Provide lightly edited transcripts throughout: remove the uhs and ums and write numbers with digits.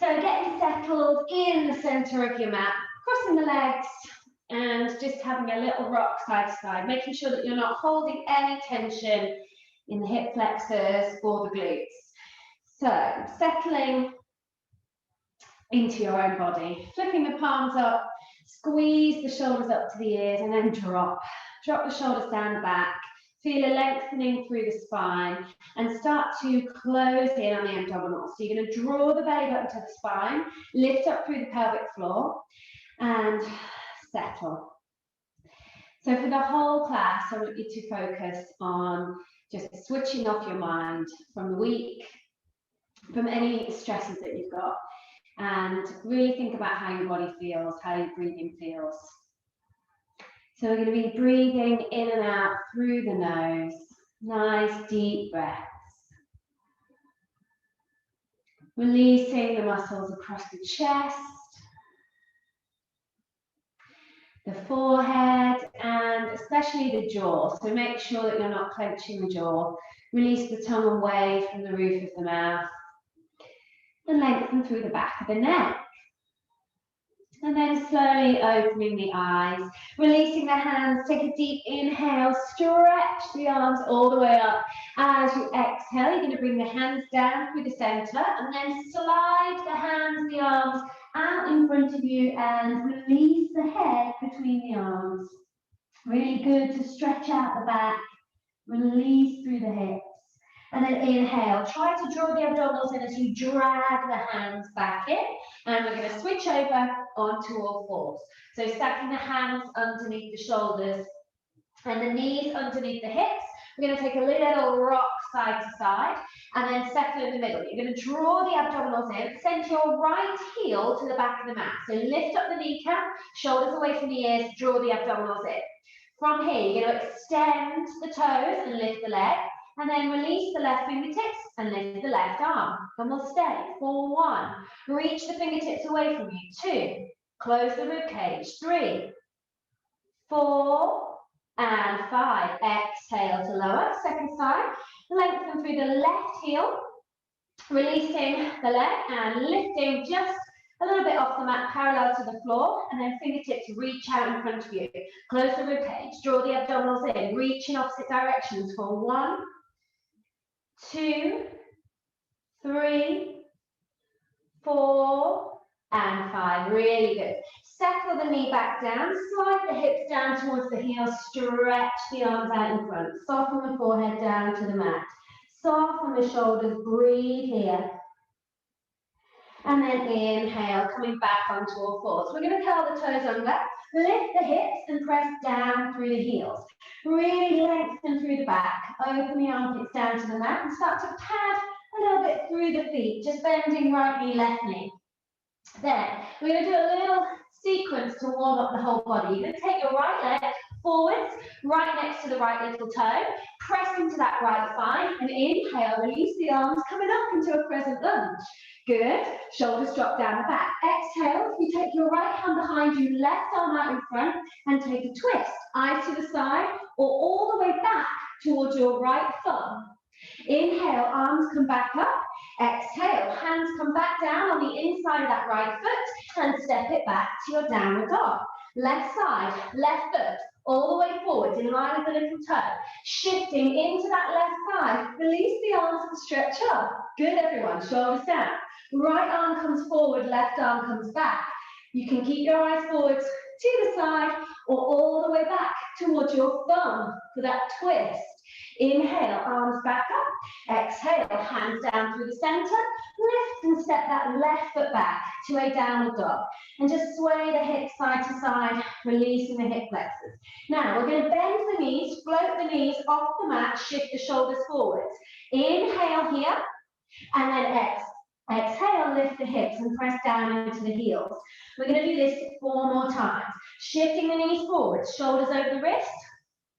So getting settled in the center of your mat, crossing the legs, and just having a little rock side to side, making sure that you're not holding any tension in the hip flexors or the glutes. So settling into your own body, flipping the palms up, squeeze the shoulders up to the ears, and then drop. Drop the shoulders down the back. Feel a lengthening through the spine and start to close in on the abdominals. So you're going to draw the belly button to the spine, lift up through the pelvic floor, and settle. So for the whole class, I want you to focus on just switching off your mind from the week, from any stresses that you've got, and really think about how your body feels, how your breathing feels. So we're going to be breathing in and out through the nose, nice deep breaths. Releasing the muscles across the chest, the forehead, and especially the jaw. So make sure that you're not clenching the jaw. Release the tongue away from the roof of the mouth and lengthen through the back of the neck. And then slowly opening the eyes, releasing the hands, take a deep inhale, stretch the arms all the way up. As you exhale, you're going to bring the hands down through the center and then slide the hands, the arms out in front of you and release the head between the arms. Really good to stretch out the back, release through the hips. And then inhale, try to draw the abdominals in as you drag the hands back in. And we're going to switch over onto all fours. So stacking the hands underneath the shoulders and the knees underneath the hips. We're going to take a little rock side to side and then settle in the middle. You're going to draw the abdominals in, send your right heel to the back of the mat. So lift up the kneecap, shoulders away from the ears, draw the abdominals in. From here, you're going to extend the toes and lift the leg. And then release the left fingertips and lift the left arm. And we'll stay for 1. Reach the fingertips away from you. 2. Close the rib cage. 3, 4, and 5. Exhale to lower. Second side. Lengthen through the left heel. Releasing the leg and lifting just a little bit off the mat, parallel to the floor. And then fingertips reach out in front of you. Close the rib cage. Draw the abdominals in. Reach in opposite directions for 1, 2, 3, 4, and 5. Really good. Settle the knee back down, slide the hips down towards the heels, stretch the arms out in front, soften the forehead down to the mat, soften the shoulders, breathe here. And then inhale, coming back onto all fours. We're going to curl the toes under, lift the hips and press down through the heels. Really lengthen through the back, open the armpits down to the mat and start to pad a little bit through the feet, just bending right knee, left knee. Then we're going to do a little sequence to warm up the whole body. You're going to take your right leg forwards, right next to the right little toe, press into that right thigh and inhale, release the arms, coming up into a crescent lunge. Good. Shoulders drop down the back. Exhale, you take your right hand behind you, left arm out in front, and take a twist. Eyes to the side or all the way back towards your right thumb. Inhale, arms come back up. Exhale, hands come back down on the inside of that right foot and step it back to your downward dog. Left side, left foot, all the way forwards in line with the little toe. Shifting into that left thigh. Release the arms and stretch up. Good, everyone. Shoulders down. Right arm comes forward, left arm comes back. You can keep your eyes forwards to the side or all the way back towards your thumb for that twist. Inhale, arms back up. Exhale, hands down through the center. Lift and step that left foot back to a downward dog. And just sway the hips side to side, releasing the hip flexors. Now, we're going to bend the knees, float the knees off the mat, shift the shoulders forwards. Inhale here, and then exhale, lift the hips and press down into the heels. We're going to do this 4 more times. Shifting the knees forwards, shoulders over the wrist.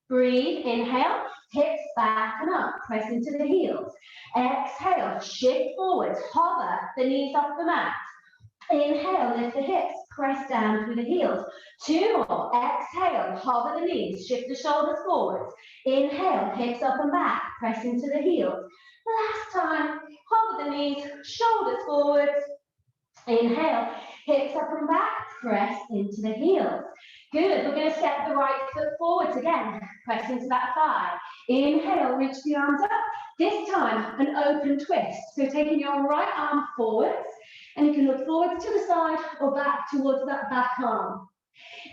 Breathe, inhale, hips back and up, press into the heels. Exhale, shift forwards, hover the knees off the mat. Inhale, lift the hips, press down through the heels. 2 more, exhale, hover the knees, shift the shoulders forwards. Inhale, hips up and back, press into the heels. Last time, hover the knees, shoulders forwards. Inhale, hips up and back, press into the heels. Good, we're going to step the right foot forwards again, press into that thigh. Inhale, reach the arms up. This time, an open twist. So taking your right arm forwards, and you can look forwards to the side or back towards that back arm.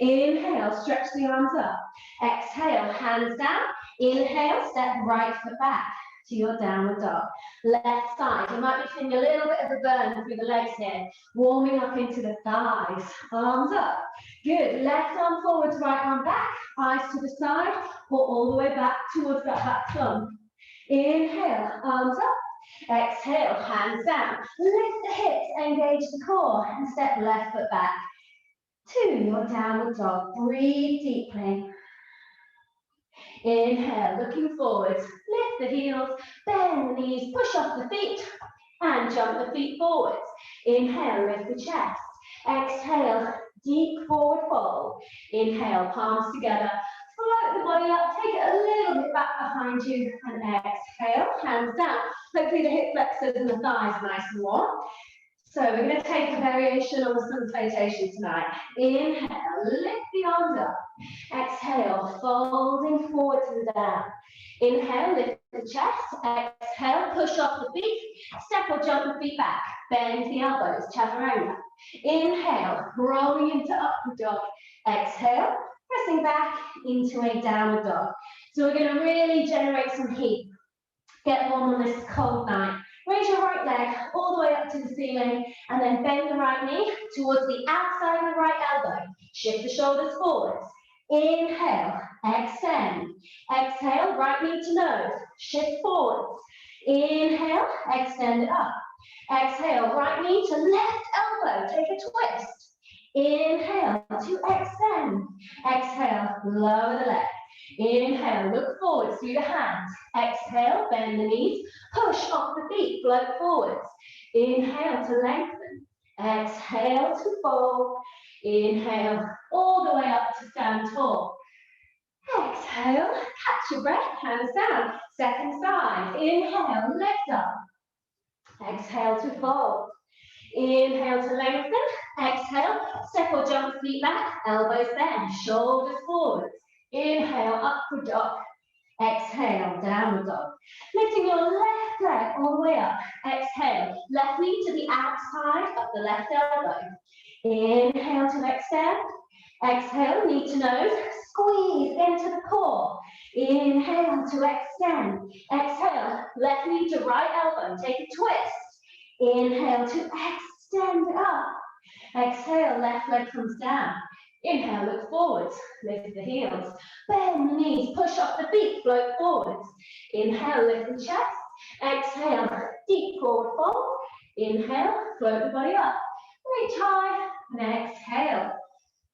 Inhale, stretch the arms up. Exhale, hands down. Inhale, step right foot back to your downward dog. Left side, you might be feeling a little bit of a burn through the legs here, warming up into the thighs, arms up. Good, left arm forwards, right arm back, eyes to the side, or all the way back towards that back thumb. Inhale, arms up. Exhale, hands down. Lift the hips, engage the core, and step left foot back to your downward dog. Breathe deeply. Inhale, looking forwards, lift the heels, bend the knees, push off the feet, and jump the feet forwards. Inhale, lift the chest. Exhale, deep forward fold. Inhale, palms together, float the body up, take it a little bit back behind you, and exhale, hands down. Hopefully the hip flexors and the thighs are nice and warm. So we're going to take a variation on the sun salutation tonight. Inhale, lift the arms up. Exhale, folding forwards and down. Inhale, lift the chest. Exhale, push off the feet. Step or jump the feet back. Bend the elbows, chaturanga. Inhale, rolling into upward dog. Exhale, pressing back into a downward dog. So we're going to really generate some heat. Get warm on this cold night. Raise your right leg all the way up to the ceiling, and then bend the right knee towards the outside of the right elbow. Shift the shoulders forwards. Inhale, extend. Exhale, right knee to nose. Shift forwards. Inhale, extend it up. Exhale, right knee to left elbow. Take a twist. Inhale to extend. Exhale, lower the leg. Inhale, look forwards through the hands. Exhale, bend the knees. Push off the feet, float forwards. Inhale to lengthen. Exhale to fold. Inhale all the way up to stand tall. Exhale, catch your breath, hands down. Second side. Inhale, lift up. Exhale to fold. Inhale to lengthen. Exhale, step or jump feet back, elbows bend, shoulders forwards. Inhale, upward dog. Exhale, downward dog. Lifting your left leg all the way up. Exhale, left knee to the outside of the left elbow. Inhale to extend. Exhale, knee to nose. Squeeze into the core. Inhale to extend. Exhale, left knee to right elbow. Take a twist. Inhale to extend up. Exhale, left leg comes down. Inhale, look forwards, lift the heels. Bend the knees, push up the feet, float forwards. Inhale, lift the chest. Exhale, deep forward fold. Inhale, float the body up. Reach high, and exhale.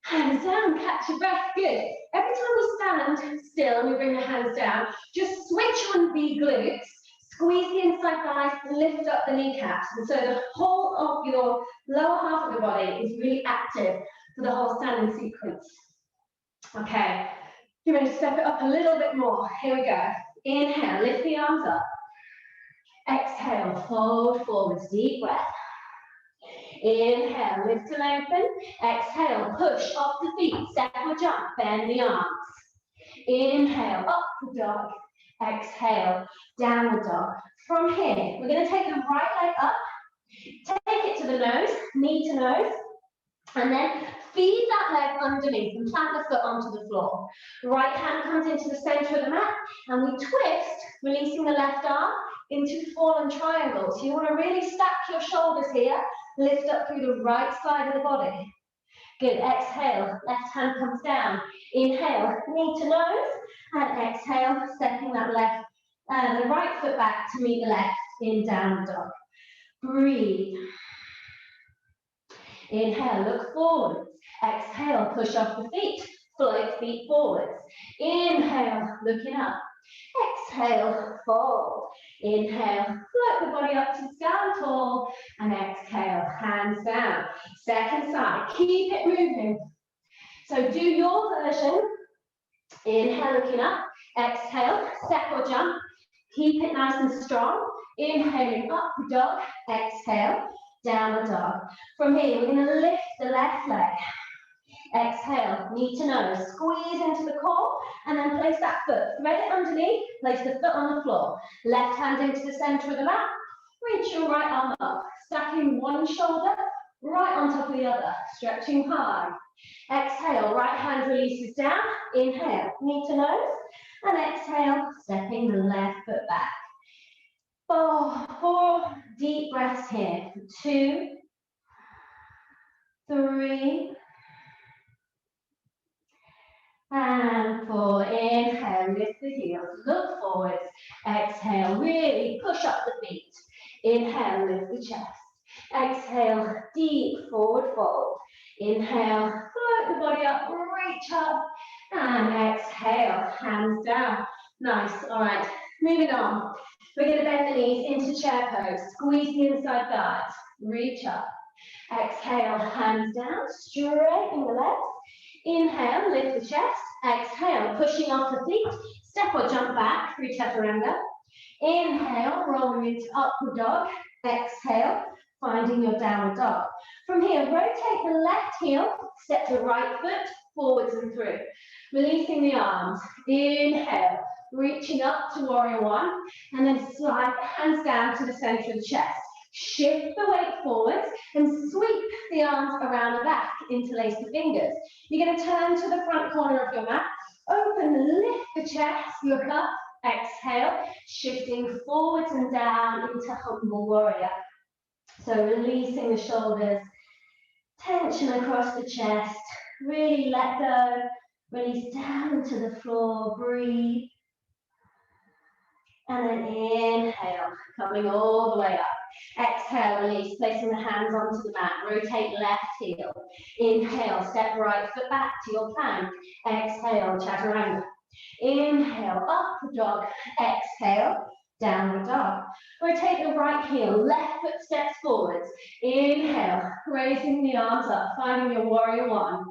Hands down, catch your breath, good. Every time we stand still and we bring the hands down, just switch on the glutes. Squeeze the inside thighs, lift up the kneecaps. And so the whole of your lower half of the body is really active for the whole standing sequence. Okay, you're going to step it up a little bit more. Here we go. Inhale, lift the arms up. Exhale, fold forwards, deep breath. Inhale, lift to lengthen. Exhale, push off the feet, step or jump, bend the arms. Inhale, upward dog. Exhale, downward dog. From here, we're going to take the right leg up, take it to the nose, knee to nose, and then feed that leg underneath and plant the foot onto the floor. Right hand comes into the center of the mat, and we twist, releasing the left arm into fallen triangles. You want to really stack your shoulders here, lift up through the right side of the body. Good, exhale, left hand comes down. Inhale, knee to nose, and exhale, stepping that the right foot back to meet the left in downward dog. Breathe. Inhale, look forwards. Exhale, push off the feet, float feet forwards. Inhale, looking up. Exhale, fold. Inhale, float the body up to stand tall, and exhale, hands down. Second side, keep it moving. So do your version. Inhale, looking up. Exhale, step or jump. Keep it nice and strong. Inhaling up, dog. Exhale, downward dog. From here, we're going to lift the left leg. Exhale, knee to nose, squeeze into the core, and then place that foot, thread it underneath, place the foot on the floor. Left hand into the center of the mat, reach your right arm up, stacking one shoulder right on top of the other, stretching high. Exhale, right hand releases down, inhale, knee to nose, and exhale, stepping the left foot back. Four deep breaths here, 2, 3, and 4. Inhale, lift the heels, look forwards. Exhale, really push up the feet. Inhale, lift the chest. Exhale, deep forward fold. Inhale, float the body up, reach up. And exhale, hands down. Nice. All right, moving on. We're going to bend the knees into chair pose. Squeeze the inside thighs. Reach up. Exhale, hands down, straighten the legs. Inhale, lift the chest. Exhale, pushing off the feet. Step or jump back through chaturanga. Inhale, rolling into upward dog. Exhale, finding your downward dog. From here, rotate the left heel, step the right foot forwards and through. Releasing the arms. Inhale, reaching up to warrior one, and then slide the hands down to the center of the chest. Shift the weight forwards and sweep the arms around the back, interlace the fingers. You're going to turn to the front corner of your mat, open, lift the chest, look up, exhale, shifting forwards and down into humble warrior. So releasing the shoulders, tension across the chest, really let go, release down to the floor, breathe. And then inhale, coming all the way up. Exhale, release, placing the hands onto the mat. Rotate left heel. Inhale, step right foot back to your plank. Exhale, chaturanga. Inhale, upward dog. Exhale, downward dog. Rotate the right heel, left foot steps forwards. Inhale, raising the arms up, finding your warrior one.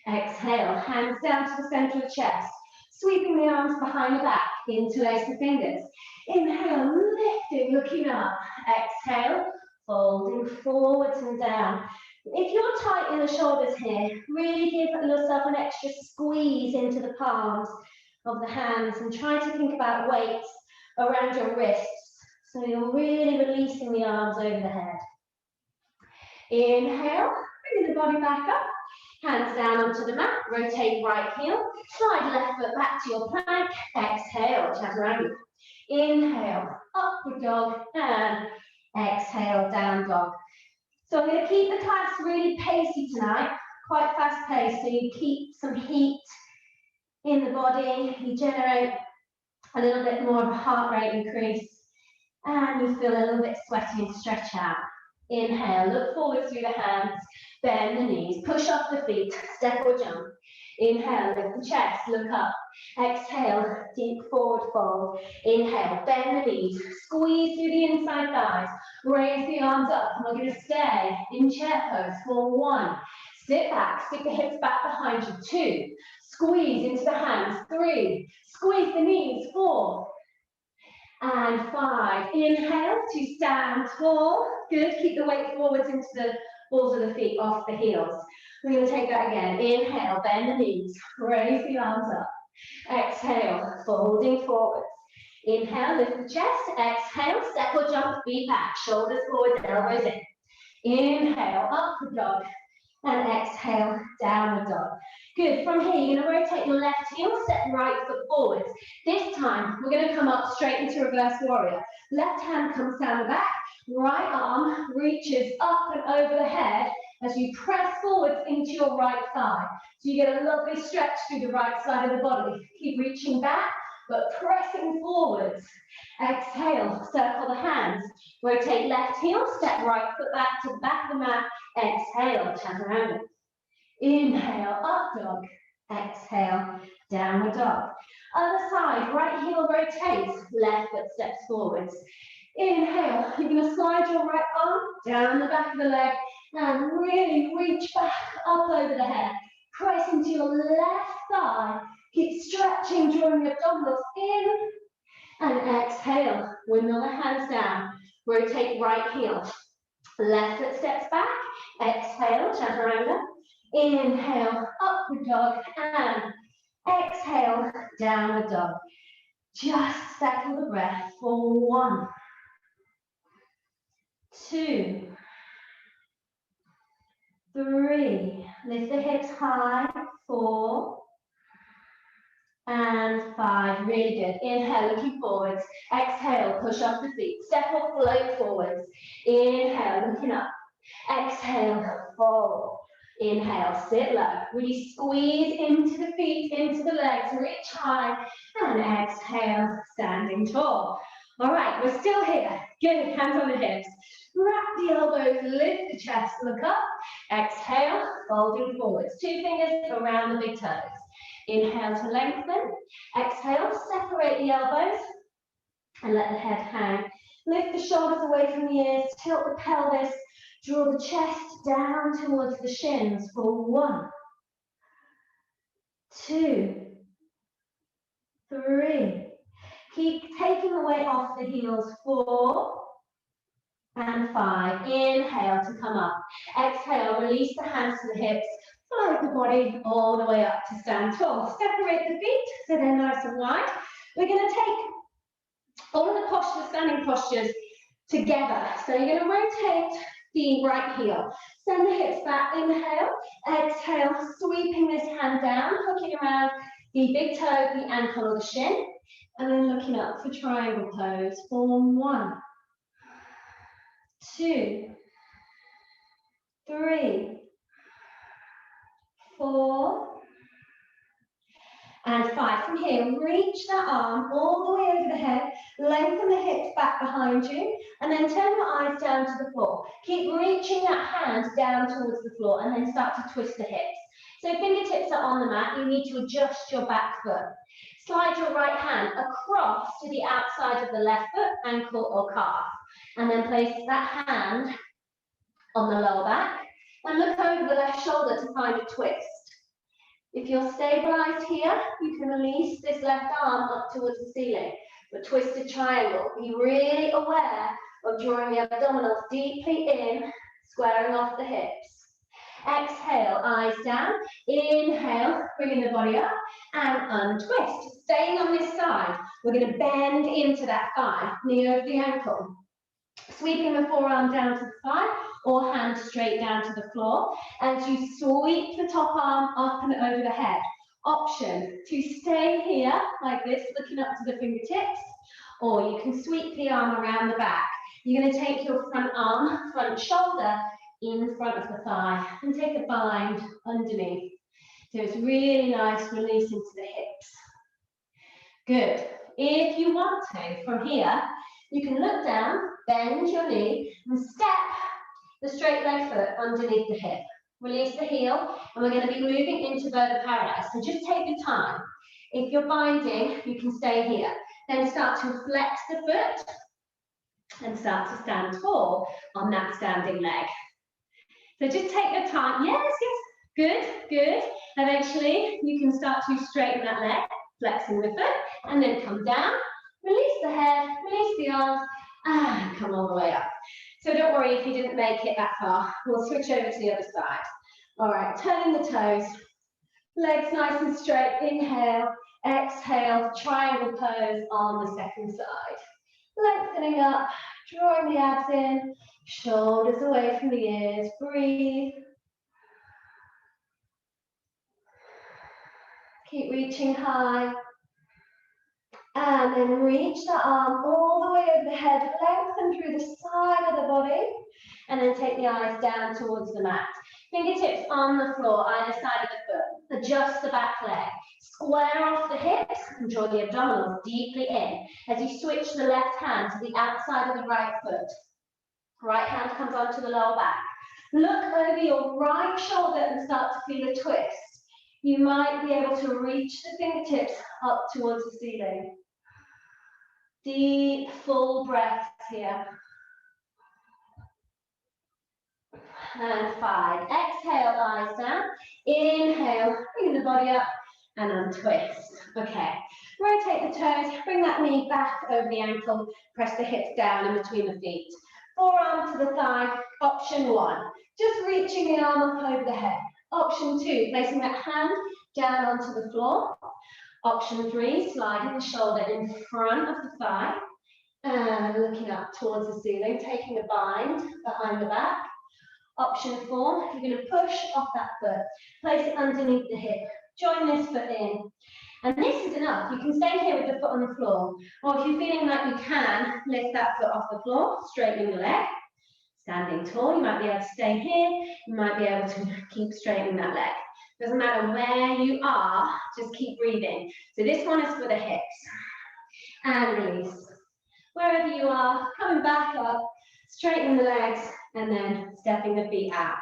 Exhale, hands down to the center of the chest. Sweeping the arms behind the back, interlace the fingers. Inhale, lifting, looking up. Exhale, folding forwards and down. If you're tight in the shoulders here, really give yourself an extra squeeze into the palms of the hands and try to think about weights around your wrists. So you're really releasing the arms over the head. Inhale, bringing the body back up. Hands down onto the mat, rotate right heel, slide left foot back to your plank, exhale, chaturanga. Inhale, upward dog, and exhale, down dog. So I'm going to keep the class really pacey tonight, quite fast paced, so you keep some heat in the body, you generate a little bit more of a heart rate increase, and you feel a little bit sweaty and stretch out. Inhale, look forward through the hands, bend the knees, push off the feet, step or jump. Inhale, lift the chest, look up. Exhale, deep forward fold. Inhale, bend the knees, squeeze through the inside thighs, raise the arms up, and we're going to stay in chair pose for 1. Sit back, stick the hips back behind you, 2. Squeeze into the hands, 3. Squeeze the knees, 4. And 5. Inhale to stand tall. Good. Keep the weight forwards into the balls of the feet, off the heels. We're going to take that again. Inhale, bend the knees, raise the arms up. Exhale, folding forwards. Inhale, lift the chest. Exhale, step or jump, feet back, shoulders forward, elbows in. Inhale, upward dog. And exhale, downward dog. Good. From here, you're going to rotate your left heel, step right foot forwards. This time, we're going to come up straight into reverse warrior. Left hand comes down the back, right arm reaches up and over the head as you press forwards into your right thigh. So you get a lovely stretch through the right side of the body. Keep reaching back, but pressing forwards. Exhale, circle the hands. Rotate left heel, step right foot back to the back of the mat. Exhale, chaturanga. Inhale, up dog. Exhale, downward dog. Other side, right heel rotates, left foot steps forwards. Inhale, you're going to slide your right arm down the back of the leg and really reach back up over the head. Press into your left thigh. Keep stretching, drawing the abdominals in. And exhale, windmill the hands down. Rotate right heel. Left foot steps back. Exhale, chaturanga. Inhale, upward dog, and exhale, downward dog. Just settle the breath for 1, 2, 3. Lift the hips high. 4 and 5. Really good. Inhale, looking forwards. Exhale, push up the feet. Step or float forwards. Inhale, looking up. Exhale, fold. Inhale, sit low. Really squeeze into the feet, into the legs. Reach high. And exhale, standing tall. All right, we're still here. Good, hands on the hips. Wrap the elbows, lift the chest, look up. Exhale, folding forwards. 2 fingers around the big toes. Inhale to lengthen. Exhale, separate the elbows and let the head hang. Lift the shoulders away from the ears, tilt the pelvis, draw the chest down towards the shins for 1, 2, 3. Keep taking the weight off the heels. 4 and 5. Inhale to come up. Exhale, release the hands to the hips. Float the body all the way up to stand tall. Separate the feet so they're nice and wide. We're going to take all of the postures, standing postures, together. So you're going to rotate the right heel. Send the hips back. Inhale. Exhale. Sweeping this hand down, hooking around the big toe, the ankle, or the shin. And then looking up for triangle pose. Form 1, 2, 3, 4, and 5. From here, reach that arm all the way over the head, lengthen the hips back behind you, and then turn your eyes down to the floor. Keep reaching that hand down towards the floor, and then start to twist the hips. So fingertips are on the mat, you need to adjust your back foot. Slide your right hand across to the outside of the left foot, ankle or calf, and then place that hand on the lower back, and look over the left shoulder to find a twist. If you're stabilized here, you can release this left arm up towards the ceiling, but twisted triangle. Be really aware of drawing the abdominals deeply in, squaring off the hips. Exhale, eyes down. Inhale, bringing the body up and untwist. Staying on this side, we're going to bend into that thigh, knee over the ankle. Sweeping the forearm down to the thigh or hand straight down to the floor as you sweep the top arm up and over the head. Option to stay here like this, looking up to the fingertips, or you can sweep the arm around the back. You're going to take your front arm, front shoulder in front of the thigh and take a bind underneath. So it's really nice release into the hips. Good. If you want to, from here, you can look down, bend your knee, and step the straight leg foot underneath the hip. Release the heel, and we're going to be moving into vertical paradise. So just take your time. If you're binding, you can stay here. Then start to flex the foot and start to stand tall on that standing leg. So just take your time. Yes, yes. Good, good. Eventually, you can start to straighten that leg, flexing the foot, and then come down. Release the head, release the arms, and come all the way up. So don't worry if you didn't make it that far. We'll switch over to the other side. All right, turning the toes. Legs nice and straight. Inhale, exhale, triangle pose on the second side. Lengthening up, drawing the abs in, shoulders away from the ears. Breathe. Keep reaching high. And then reach the arm all the way over the head, lengthen through the side of the body, and then take the eyes down towards the mat. Fingertips on the floor, either side of the foot. Adjust the back leg. Square off the hips and draw the abdominals deeply in as you switch the left hand to the outside of the right foot. Right hand comes onto the lower back. Look over your right shoulder and start to feel a twist. You might be able to reach the fingertips up towards the ceiling. Deep, full breaths here. And 5. Exhale, eyes down. Inhale, bring the body up and untwist. Okay. Rotate the toes, bring that knee back over the ankle, press the hips down in between the feet. forearm to the thigh. Option 1, just reaching the arm up over the head. Option 2, placing that hand down onto the floor. Option 3, sliding the shoulder in front of the thigh and looking up towards the ceiling, taking a bind behind the back. Option 4, you're going to push off that foot, place it underneath the hip, join this foot in. And this is enough. You can stay here with the foot on the floor. Or if you're feeling like you can, lift that foot off the floor, straighten the leg. Standing tall, you might be able to stay here. You might be able to keep straightening that leg. Doesn't matter where you are, just keep breathing. So this one is for the hips. And release. Wherever you are, coming back up, straightening the legs, and then stepping the feet out.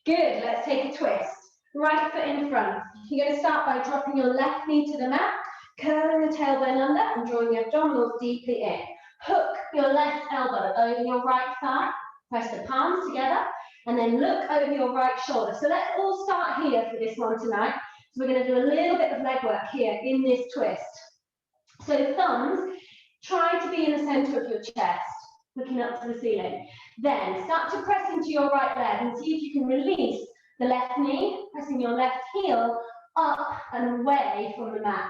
Good, let's take a twist. Right foot in front. You're going to start by dropping your left knee to the mat, curling the tailbone under, and drawing the abdominals deeply in. Hook your left elbow over your right thigh, press the palms together, and then look over your right shoulder. So let's all start here for this one tonight. So we're going to do a little bit of leg work here in this twist. So thumbs, try to be in the center of your chest, looking up to the ceiling. Then start to press into your right leg and see if you can release the left knee, pressing your left heel up and away from the mat.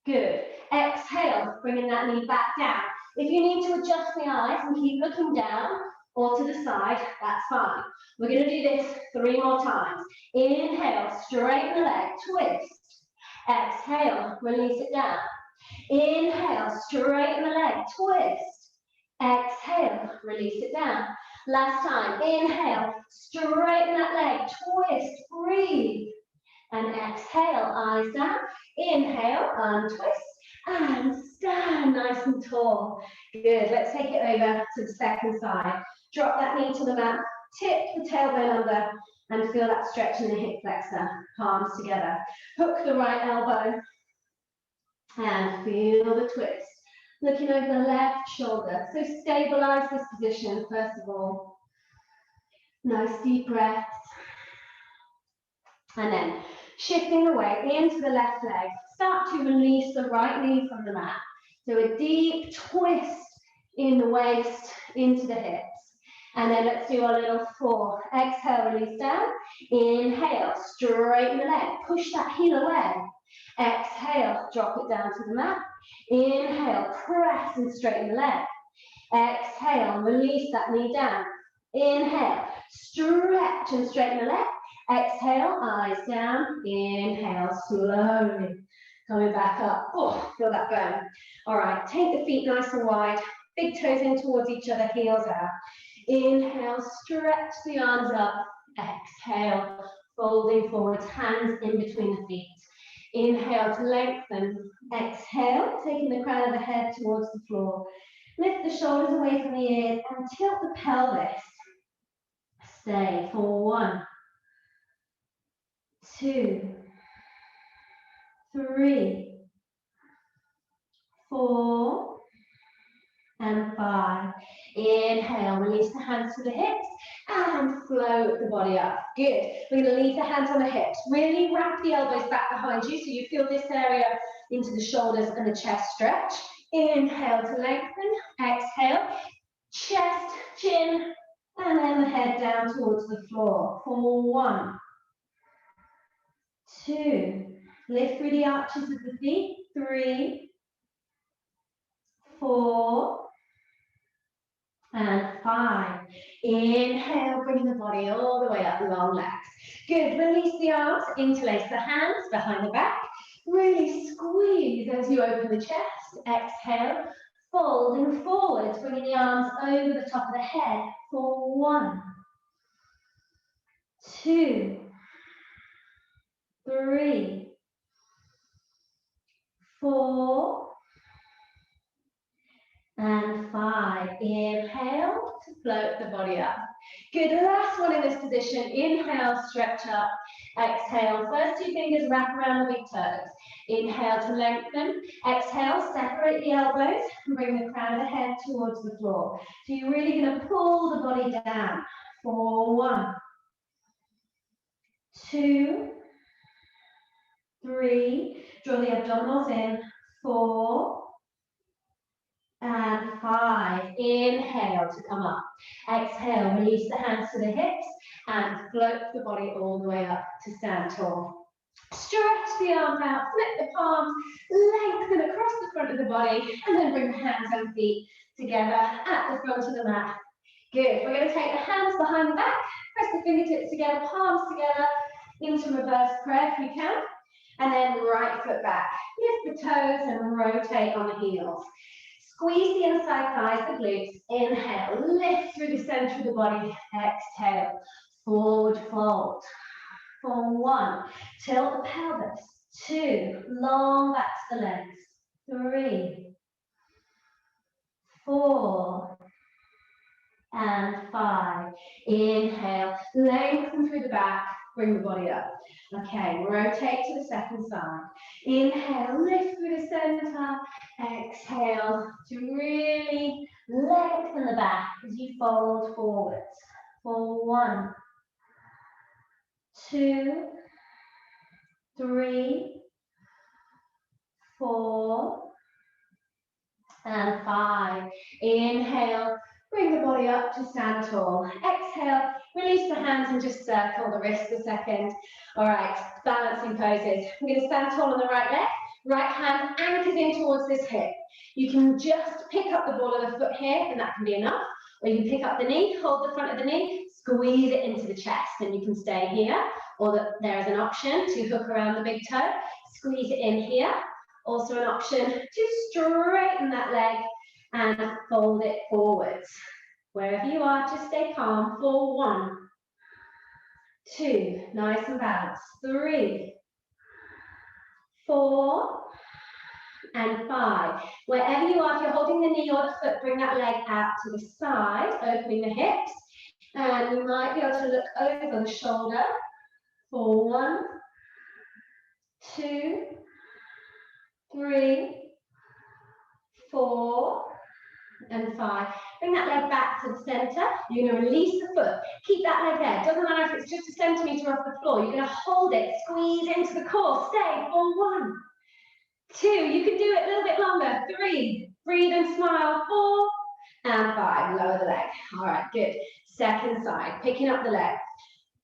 Good. Exhale, bringing that knee back down. If you need to adjust the eyes and keep looking down or to the side, that's fine. We're going to do this 3 more times. Inhale, straighten the leg, twist. Exhale, release it down. Inhale, straighten the leg, twist. Exhale, release it down. Last time, inhale, straighten that leg, twist, breathe. And exhale, eyes down. Inhale, untwist, and stand nice and tall. Good, let's take it over to the second side. Drop that knee to the mat, tip the tailbone under, and feel that stretch in the hip flexor, palms together. Hook the right elbow, and feel the twist. Looking over the left shoulder. So stabilize this position, first of all. Nice deep breaths. And then shifting the weight into the left leg. Start to release the right knee from the mat. So a deep twist in the waist into the hips. And then let's do our little 4. Exhale, release down. Inhale, straighten the leg. Push that heel away. Exhale, drop it down to the mat. Inhale, press and straighten the leg. Exhale, release that knee down. Inhale, stretch and straighten the leg. Exhale, eyes down. Inhale, slowly. Coming back up. Oh, feel that burn. All right, take the feet nice and wide. Big toes in towards each other, heels out. Inhale, stretch the arms up. Exhale, folding forwards, hands in between the feet. Inhale to lengthen. Exhale, taking the crown of the head towards the floor. Lift the shoulders away from the ears and tilt the pelvis. Stay for 1, 2, 3, 4, and 5. Inhale, release the hands to the hips and float the body up. Good. We're going to leave the hands on the hips. Really wrap the elbows back behind you so you feel this area into the shoulders and the chest stretch. Inhale to lengthen. Exhale, chest, chin, and then the head down towards the floor. For 1, 2, lift through the arches of the feet. 3, 4, and 5. Inhale, bring the body all the way up, long legs. Good, release the arms, interlace the hands behind the back. Really squeeze as you open the chest. Exhale, folding forwards, bringing the arms over the top of the head. For 1, 2, 3, 4, and 5. Inhale to float the body up. Good, last one in this position. Inhale, stretch up. Exhale, first 2 fingers wrap around the big toes. Inhale to lengthen. Exhale, separate the elbows and bring the crown of the head towards the floor. So you're really going to pull the body down. For 1, 2, 3. Draw the abdominals in. 4, and 5. Inhale, inhale to come up. Exhale, release the hands to the hips and float the body all the way up to stand tall. Stretch the arms out, flip the palms, lengthen across the front of the body, and then bring the hands and feet together at the front of the mat. Good. We're going to take the hands behind the back, press the fingertips together, palms together, into reverse prayer if you can. And then right foot back. Lift the toes and rotate on the heels. Squeeze the inside thighs, the glutes. Inhale, lift through the center of the body. Exhale, forward fold. For 1, tilt the pelvis. 2, long back to the legs. 3, 4, and 5. Inhale, lengthen through the back, bring the body up. Okay, rotate to the second side. Inhale, lift through the center. Exhale to really lengthen the back as you fold forwards. For 1, 2, 3, 4, and 5. Inhale, bring the body up to stand tall. Exhale, release the hands and just circle the wrists a second. All right, balancing poses. We're going to stand tall on the right leg. Right hand anchors in towards this hip. You can just pick up the ball of the foot here, and that can be enough. Or you can pick up the knee, hold the front of the knee, squeeze it into the chest, and you can stay here. Or there is an option to hook around the big toe, squeeze it in here. Also an option to straighten that leg and fold it forwards. Wherever you are, just stay calm. For 1, 2, nice and balanced. 3, 4, and 5. Wherever you are, if you're holding the knee or the foot, bring that leg out to the side, opening the hips. And you might be able to look over the shoulder. For 1, 2, 3, 4, and 5. Bring that leg back to the center. You're going to release the foot. Keep that leg there. Doesn't matter if it's just a centimeter off the floor. You're going to hold it, squeeze into the core. Stay for 1, 2. You can do it a little bit longer. 3. Breathe and smile. 4, and 5. Lower the leg. All right, good. Second side, picking up the leg.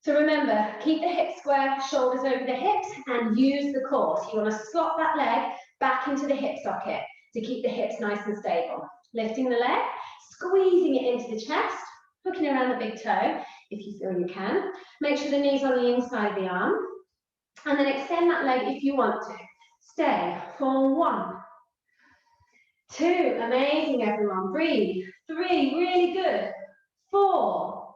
So remember, keep the hips square, shoulders over the hips, and use the core. So you want to slot that leg back into the hip socket to keep the hips nice and stable. Lifting the leg, squeezing it into the chest, hooking around the big toe, if you feel you can. Make sure the knee's on the inside of the arm. And then extend that leg if you want to. Stay for 1, 2, amazing everyone. Breathe. 3, really good. 4,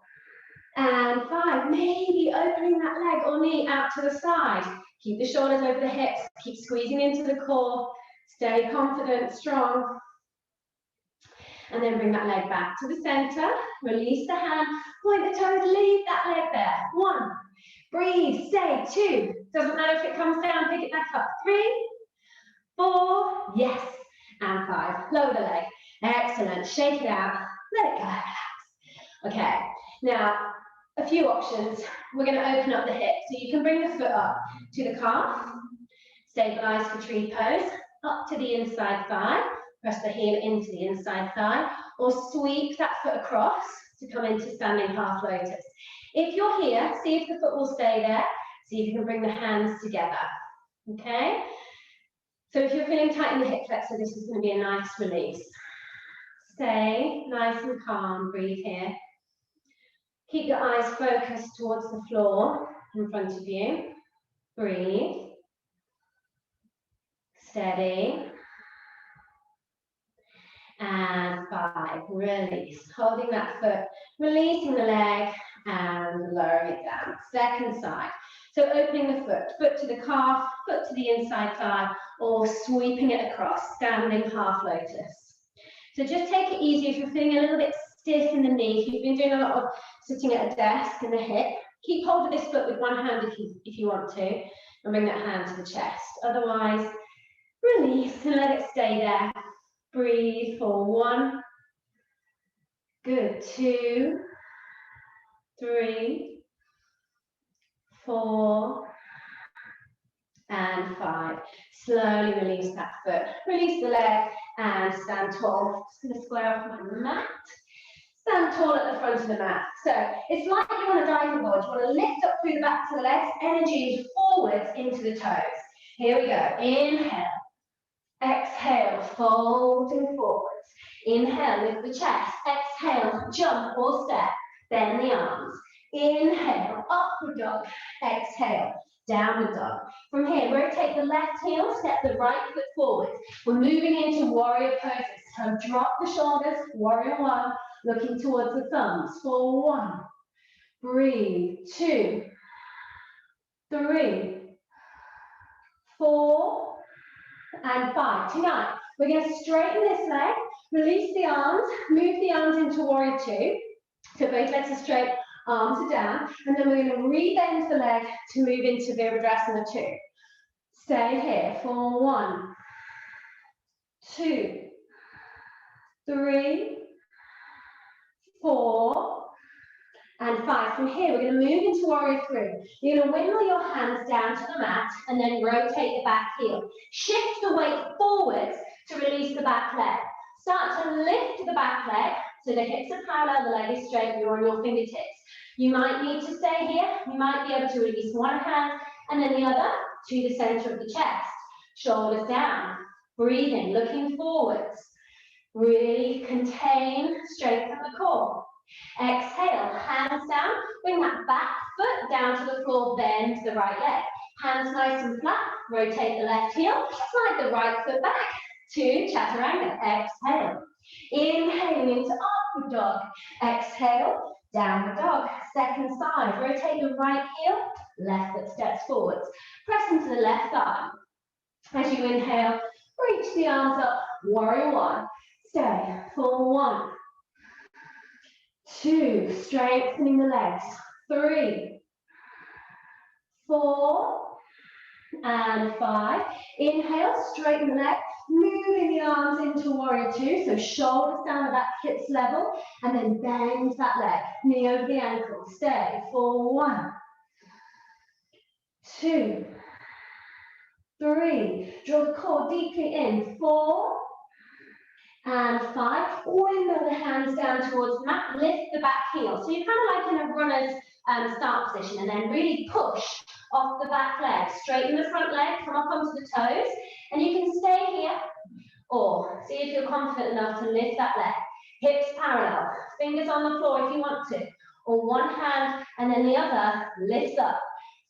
and 5, maybe opening that leg or knee out to the side. Keep the shoulders over the hips, keep squeezing into the core. Stay confident, strong. And then bring that leg back to the center. Release the hand, point the toes, leave that leg there. 1, breathe, stay. 2, doesn't matter if it comes down, pick it back up. 3, 4, yes, and 5. Lower the leg. Excellent. Shake it out. Let it go. Relax. Okay, now a few options. We're going to open up the hip. So you can bring the foot up to the calf. Stabilize for tree pose. Up to the inside thigh. Press the heel into the inside thigh. Or sweep that foot across to come into standing half lotus. If you're here, see if the foot will stay there. See if you can bring the hands together. Okay? So if you're feeling tight in the hip flexor, this is going to be a nice release. Stay nice and calm. Breathe here. Keep your eyes focused towards the floor in front of you. Breathe. Steady. And 5. Release. Holding that foot. Releasing the leg and lowering it down. Second side. So opening the foot. Foot to the calf. Foot to the inside thigh. Or sweeping it across. Standing half lotus. So just take it easy if you're feeling a little bit stiff in the knee. If you've been doing a lot of sitting at a desk in the hip, keep hold of this foot with one hand if you want to, and bring that hand to the chest. Otherwise, release and let it stay there. Breathe for 1. Good. 2, 3, 4, and 5. Slowly release that foot. Release the leg and stand tall. Just going to square off my mat. stand tall at the front of the mat. So it's like you're on a diving board. You want to lift up through the backs of the legs, energy forwards into the toes. Here we go. Inhale. Exhale, folding forwards. Inhale, lift the chest. Exhale, jump or step. Bend the arms. Inhale, upward dog. Exhale, downward dog. From here, rotate the left heel, step the right foot forward. We're moving into warrior poses. So drop the shoulders, warrior one, looking towards the thumbs. For 1, breathe. 2, 3, 4, and 5. Tonight, we're going to straighten this leg, release the arms, move the arms into warrior 2. So both legs are straight, arms are down, and then we're going to re-bend the leg to move into Virabhadrasana 2. Stay here for 1, 2, 3, 4, and 5. From here, we're going to move into warrior 3. You're going to wiggle your hands down to the mat and then rotate the back heel. Shift the weight forwards to release the back leg. Start to lift the back leg so the hips are parallel, the leg is straight, you're on your fingertips. You might need to stay here. You might be able to release one hand and then the other to the center of the chest. Shoulders down. Breathing, looking forwards. Really contain, strengthen the core. Exhale, hands down, bring that back foot down to the floor, bend the right leg. Hands nice and flat, rotate the left heel, slide the right foot back to Chaturanga. Exhale. Inhaling into upward dog. Exhale, downward dog. Second side, rotate the right heel, left foot steps forwards. Press into the left thigh. As you inhale, reach the arms up, warrior 1. Stay for 1, 2, strengthening the legs. 3, 4, and 5. Inhale, straighten the leg, moving the arms into warrior 2, so shoulders down at that hips level, and then bend that leg, knee over the ankle. Stay for 1, 2, 3. Draw the core deeply in. 4, and 5. Windmill the hands down towards the mat, lift the back heel. So you're kind of like in a runner's start position, and then really push off the back leg. Straighten the front leg, come up onto the toes, and you can stay here, or see if you're confident enough to lift that leg. Hips parallel, fingers on the floor if you want to, or one hand and then the other lifts up.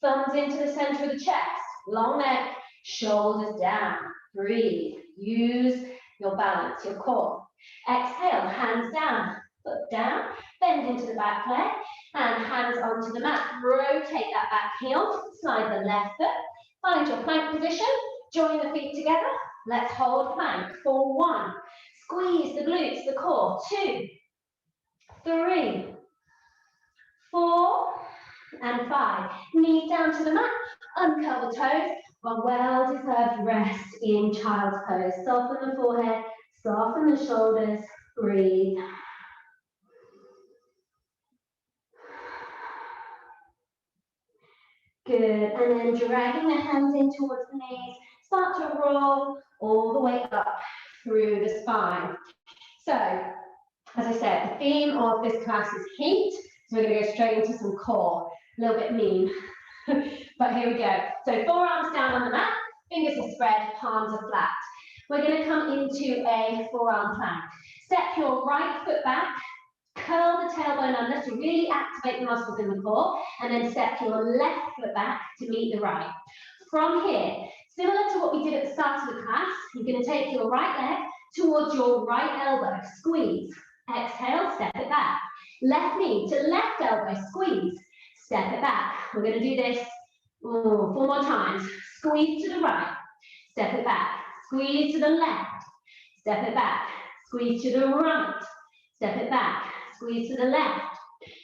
Thumbs into the center of the chest, long neck, shoulders down. Breathe, use your balance, your core. Exhale, hands down, foot down, bend into the back leg, and hands onto the mat. Rotate that back heel, slide the left foot, find your plank position, join the feet together. Let's hold plank for 1. Squeeze the glutes, the core. 2, 3, 4, and 5. Knees down to the mat, uncurl the toes. A well-deserved rest in child's pose. Soften the forehead, soften the shoulders, breathe. Good, and then dragging the hands in towards the knees, start to roll all the way up through the spine. So, as I said, the theme of this class is heat, so we're going to go straight into some core, a little bit mean, but here we go. So forearms down on the mat, fingers are spread, palms are flat. We're going to come into a forearm plank. Step your right foot back, curl the tailbone under to really activate the muscles in the core, and then step your left foot back to meet the right. From here, similar to what we did at the start of the class, you're going to take your right leg towards your right elbow, squeeze. Exhale, step it back. Left knee to left elbow, squeeze. Step it back. We're going to do this 4 more times. Squeeze to the right, step it back. Squeeze to the left, step it back. Squeeze to the right, step it back. Squeeze to the left,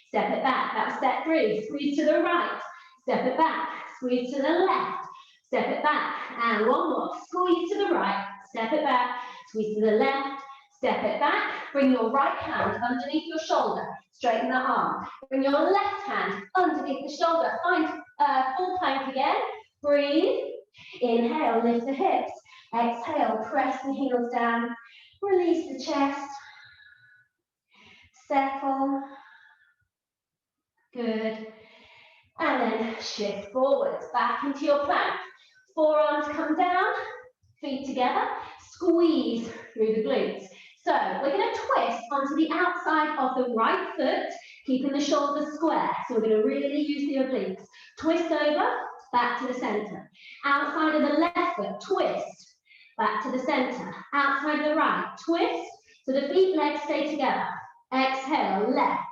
step it back. That was step 3. Squeeze to the right, step it back. Squeeze to the left, step it back. And one more. Squeeze to the right, step it back. Squeeze to the left, step it back. Bring your right hand underneath your shoulder. Straighten the arm. Bring your left hand underneath the shoulder. Find full plank again. Breathe. Inhale, lift the hips. Exhale, press the heels down. Release the chest. settle. Good. And then shift forwards, back into your plank. Forearms come down, feet together, squeeze through the glutes. So we're going to twist onto the outside of the right foot, keeping the shoulders square. So we're going to really use the obliques. Twist over, back to the center. Outside of the left foot, twist, back to the center. Outside of the right, twist, so the feet, legs stay together. Exhale, left,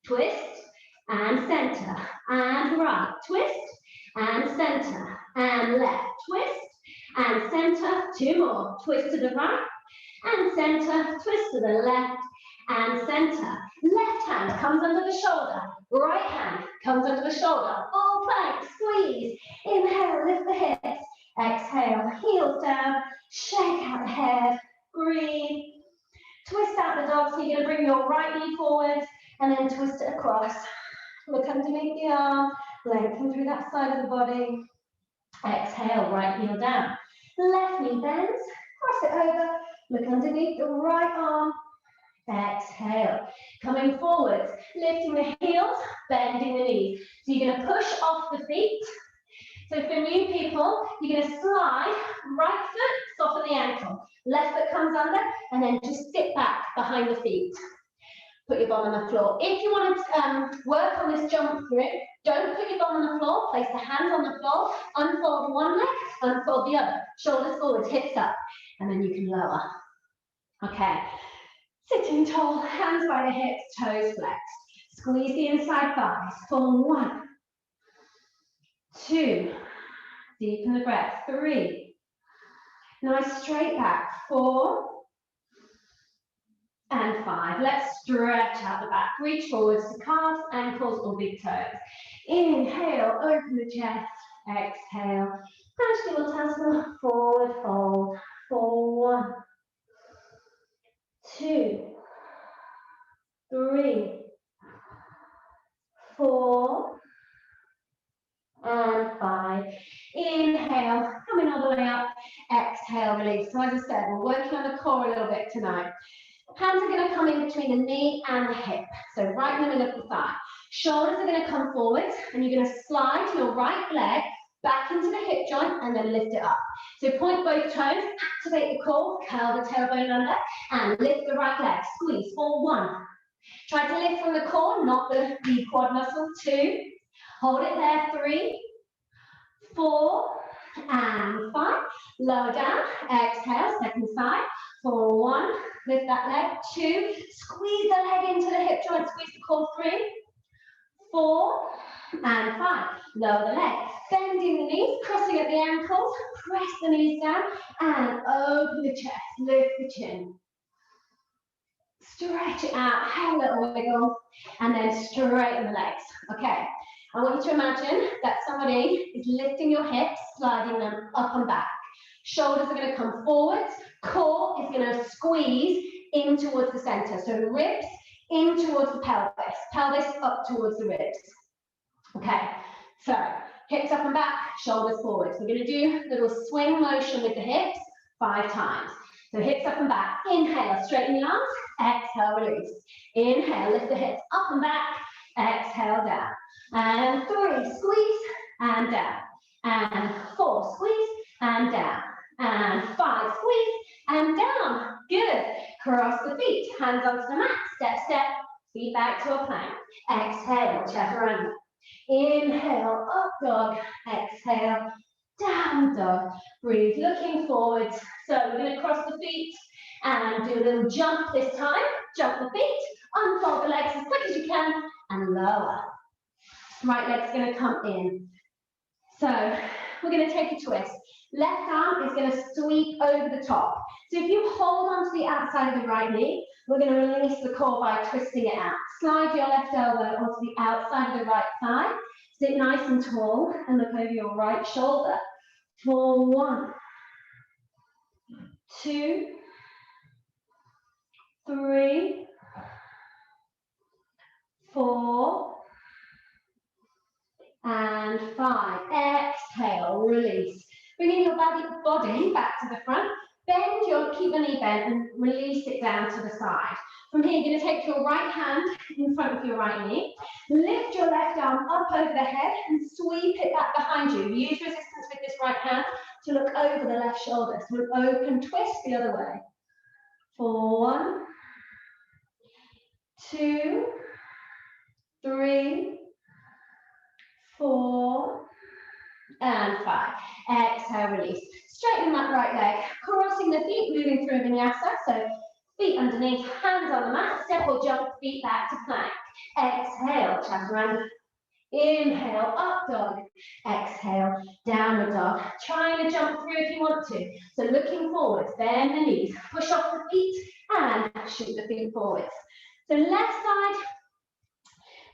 twist, and center, and right, twist, and center, and left, twist, and center, two more, twist to the right, and center, twist to the left, and center. Left hand comes under the shoulder, right hand comes under the shoulder, full plank, squeeze, inhale, lift the hips, exhale, heels down, shake out the head, breathe, twist out the dog, so you're going to bring your right knee forward, and then twist it across. Look underneath the arm, lengthen through that side of the body. Exhale, right heel down. Left knee bends, cross it over, look underneath the right arm. Exhale, coming forwards, lifting the heels, bending the knees. So you're going to push off the feet. So for new people, you're going to slide, right foot, soften the ankle. Left foot comes under, and then just sit back behind the feet. Put your bum on the floor. If you want to work on this jump through, don't put your bum on the floor, place the hands on the floor, unfold one leg, unfold the other. Shoulders forward, hips up, and then you can lower. Okay, sitting tall, hands by the hips, toes flexed. Squeeze the inside thighs for 1, 2, deepen the breath, 3, nice straight back, 4, and 5. Let's stretch out the back. Reach forwards to calves, ankles, or big toes. Inhale, open the chest. Exhale, Paschimottanasana, forward fold. For 1, 2, 3, 4, and 5. Inhale, coming all the way up. Exhale, release. So as I said, we're working on the core a little bit tonight. Hands are going to come in between the knee and the hip, so right in the middle of the thigh. Shoulders are going to come forwards, and you're going to slide your right leg back into the hip joint and then lift it up. So point both toes, activate the core, curl the tailbone under, and lift the right leg. Squeeze for 1. Try to lift from the core, not the quad muscle. 2. Hold it there. 3, 4, and 5. Lower down. Exhale, second side. For 1, lift that leg. 2, squeeze the leg into the hip joint, squeeze the core. 3, 4, and 5. Lower the leg. Bending the knees, crossing at the ankles, press the knees down, and open the chest, lift the chin. Stretch it out, have a little wiggle, and then straighten the legs. Okay, I want you to imagine that somebody is lifting your hips, sliding them up and back. Shoulders are going to come forwards, core is going to squeeze in towards the center. So ribs in towards the pelvis, pelvis up towards the ribs. Okay, so hips up and back, shoulders forward. So we're going to do a little swing motion with the hips 5 times. So hips up and back, inhale, straighten the arms, exhale, release. Inhale, lift the hips up and back, exhale, down. And 3, squeeze, and down. And 4, squeeze, and down. And 5, squeeze, and down. Good. Cross the feet, hands onto the mat, step, step, feet back to a plank. Exhale, chaturanga. Inhale, up dog, exhale, down dog. Breathe, looking forwards. So we're going to cross the feet and do a little jump this time. Jump the feet, unfold the legs as quick as you can, and lower. Right leg's going to come in. So we're going to take a twist. Left arm is going to sweep over the top. So if you hold onto the outside of the right knee, we're going to release the core by twisting it out. Slide your left elbow onto the outside of the right thigh. Sit nice and tall and look over your right shoulder. For 1, 2, 3, 4, and 5. Exhale, release. Bringing your body back to the front. Bend keep the knee bent and release it down to the side. From here, you're going to take your right hand in front of your right knee, lift your left arm up over the head and sweep it back behind you. Use resistance with this right hand to look over the left shoulder. So an open twist the other way. For 1, 2, 3, 4, and 5. Exhale, release. Straighten that right leg, crossing the feet, moving through vinyasa. So feet underneath, hands on the mat, step or jump, feet back to plank. Exhale, chaturanga. Inhale, up dog. Exhale, downward dog. Trying to jump through if you want to. So looking forwards, bend the knees, push off the feet, and shoot the feet forwards. So left side,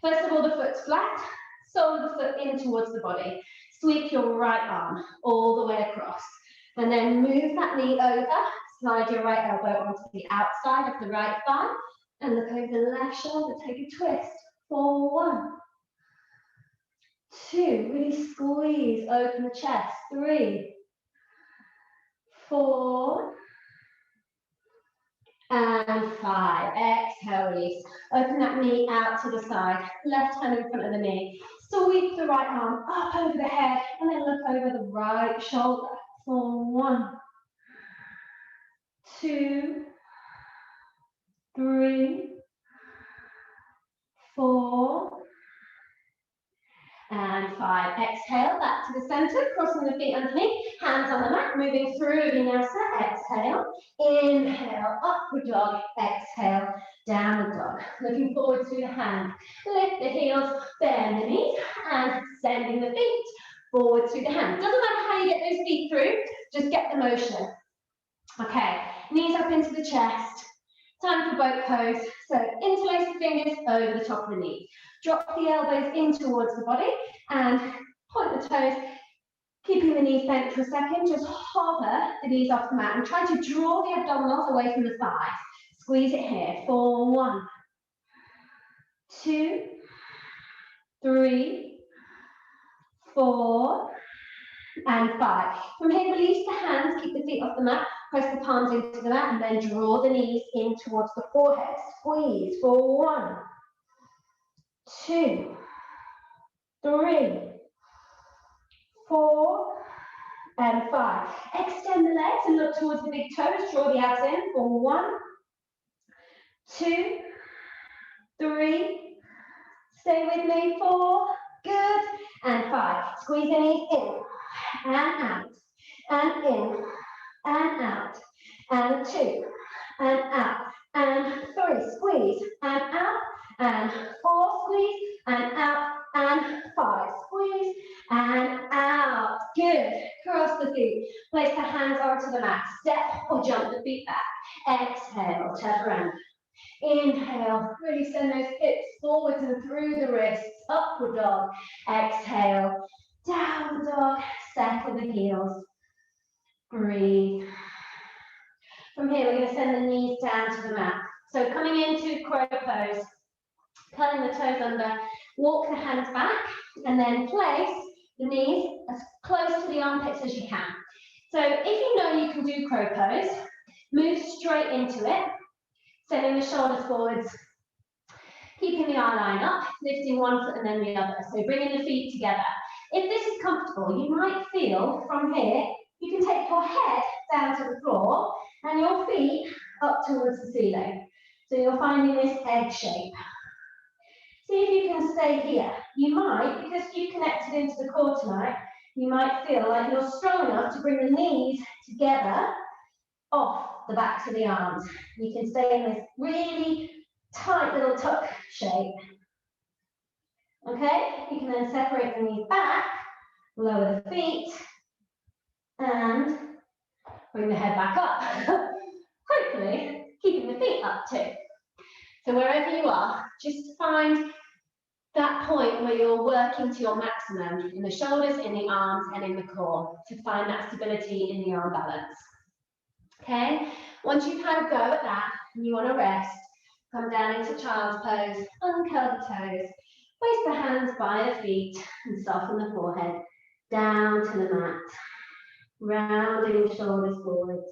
first of all, the foot's flat, sole of the foot in towards the body. Sweep your right arm all the way across. And then move that knee over, slide your right elbow onto the outside of the right thigh, and look over the left shoulder, take a twist. For 1, 2, really squeeze, open the chest. 3, 4, and 5. Exhale, release. Open that knee out to the side, left hand in front of the knee. Sweep the right arm up over the head, and then look over the right shoulder. For 1, 2, 3, 4, and 5. Exhale, back to the center, crossing the feet underneath, hands on the mat, moving through vinyasa. Exhale, inhale, upward dog. Exhale, downward dog. Looking forward through the hand. Lift the heels, bend the knees, and sending the feet forward through the hand. Doesn't matter how you get those feet through, just get the motion. Okay, knees up into the chest. Time for boat pose. So interlace the fingers over the top of the knees. Drop the elbows in towards the body and point the toes, keeping the knees bent for a second. Just hover the knees off the mat and try to draw the abdominals away from the thighs. Squeeze it here. For 1, 2, 3, 4, and 5. From here, release the hands, keep the feet off the mat, press the palms into the mat, and then draw the knees in towards the forehead. Squeeze for 1, 2, 3, 4, and 5. Extend the legs and look towards the big toes. Draw the abs in for 1, 2, 3. Stay with me. 4. Good. And 5. Squeeze the knees in and out, and in and out, and 2 and out, and 3. Squeeze and out, and 4. Squeeze and out, and 5. Squeeze and out. Good. Cross the feet. Place the hands onto the mat. Step or jump the feet back. Exhale, chaturanga. Inhale, really send those hips forwards and through the wrists. Upward dog. Exhale, downward dog. Settle the heels. Breathe. From here, we're going to send the knees down to the mat. So coming into crow pose, curling the toes under, walk the hands back, and then place the knees as close to the armpits as you can. So if you know you can do crow pose, move straight into it, sending the shoulders forwards, keeping the eye line up, lifting one foot and then the other. So bringing the feet together. If this is comfortable, you might feel from here, you can take your head down to the floor and your feet up towards the ceiling. So you're finding this egg shape. See if you can stay here. You might, because you've connected into the core tonight, you might feel like you're strong enough to bring the knees together off the backs of the arms. You can stay in this really tight little tuck shape. Okay, you can then separate the knees back, lower the feet, and bring the head back up. Hopefully, keeping the feet up too. So wherever you are, just find that point where you're working to your maximum in the shoulders, in the arms, and in the core to find that stability in the arm balance. Okay, once you've had a go at that and you want to rest, come down into child's pose, uncurl the toes, place the hands by the feet and soften the forehead down to the mat, rounding shoulders forwards.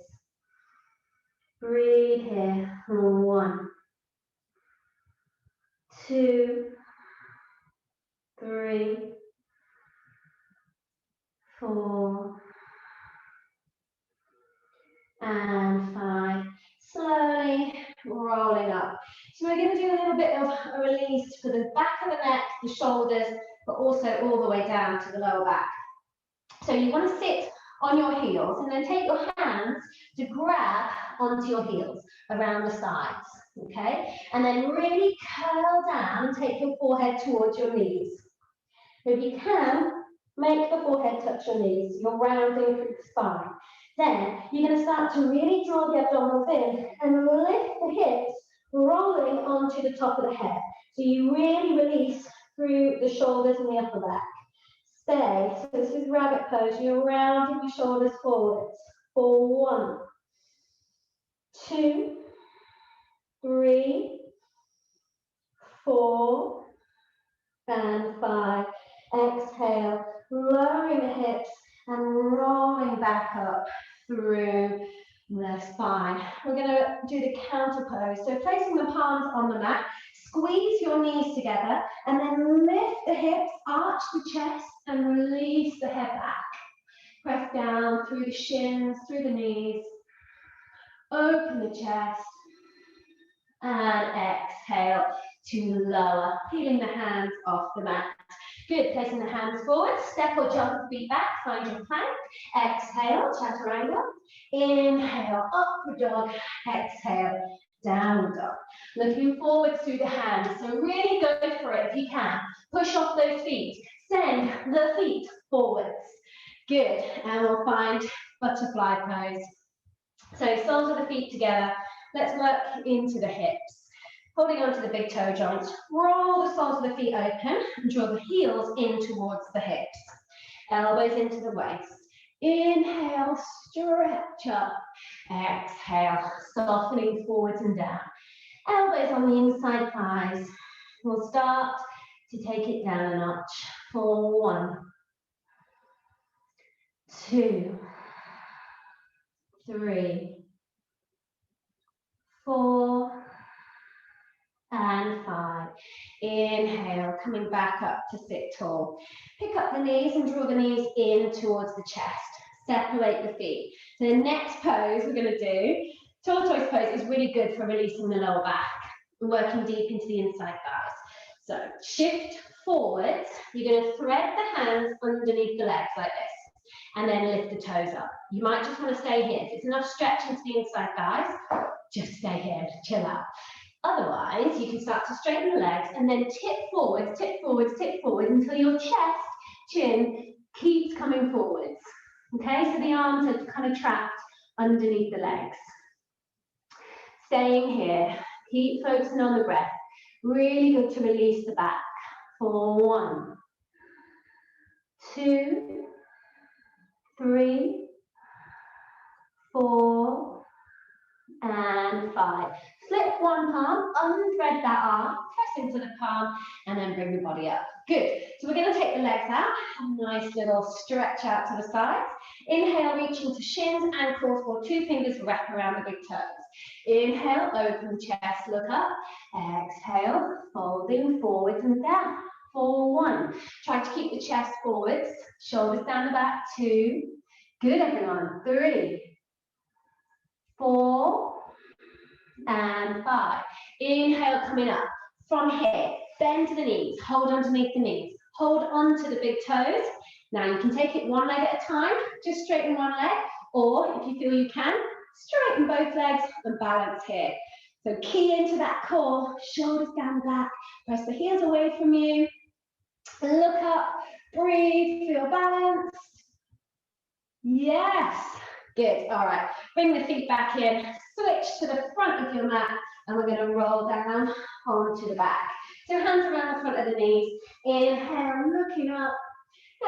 Breathe here. 1, up. So we're going to do a little bit of a release for the back of the neck, the shoulders, but also all the way down to the lower back. So you want to sit on your heels and then take your hands to grab onto your heels around the sides, okay? And then really curl down and take your forehead towards your knees. If you can, make the forehead touch your knees. You're rounding through the spine. Then you're going to start to really draw the abdominals in and lift the hips, rolling onto the top of the head. So you really release through the shoulders and the upper back. Stay. So this is rabbit pose. You're rounding your shoulders forwards. For 1, 2, 3, 4, and 5. Exhale, lowering the hips and rolling back up through the spine. We're going to do the counter pose. So placing the palms on the mat, squeeze your knees together and then lift the hips, arch the chest and release the head back. Press down through the shins, through the knees. Open the chest and exhale to lower, peeling the hands off the mat. Good, placing the hands forward, step or jump the feet back, find your plank. Exhale, chaturanga. Inhale, upward dog. Exhale, downward dog. Looking forward through the hands, so really go for it if you can. Push off those feet, send the feet forwards. Good, and we'll find butterfly pose. So soles of the feet together, let's work into the hips. Holding onto the big toe joints, roll the soles of the feet open and draw the heels in towards the hips. Elbows into the waist. Inhale, stretch up. Exhale, softening forwards and down. Elbows on the inside thighs. We'll start to take it down a notch. For 1, 2, 3, 4, and 5. Inhale, coming back up to sit tall. Pick up the knees and draw the knees in towards the chest. Separate the feet. So the next pose we're going to do, tortoise pose, is really good for releasing the lower back and working deep into the inside thighs. So shift forwards. You're going to thread the hands underneath the legs like this and then lift the toes up. You might just want to stay here. If it's enough stretch into the inside thighs, just stay here, chill out. Otherwise, you can start to straighten the legs and then tip forwards, tip forwards, tip forwards until your chest, chin keeps coming forwards. Okay, so the arms are kind of trapped underneath the legs. Staying here, keep focusing on the breath. Really good to release the back. For 1, 2, 3, 4, and 5. Slip one palm, unthread that arm, press into the palm, and then bring the body up. Good. So we're going to take the legs out, a nice little stretch out to the sides. Inhale, reaching to shins, ankles, or 2 fingers wrap around the big toes. Inhale, open chest, look up. Exhale, folding forwards and down. For 1. Try to keep the chest forwards, shoulders down the back. 2. Good, everyone. 3, 4, and 5. Inhale, coming up. From here, bend to the knees, hold underneath the knees, hold on to the big toes. Now you can take it one leg at a time, just straighten one leg, or if you feel you can, straighten both legs and balance here. So key into that core, shoulders down the back, press the heels away from you, look up, breathe, feel balanced. Yes, good, all right. Bring the feet back in, switch to the front of your mat, and we're going to roll down onto the back. So hands around the front of the knees. Inhale, looking up,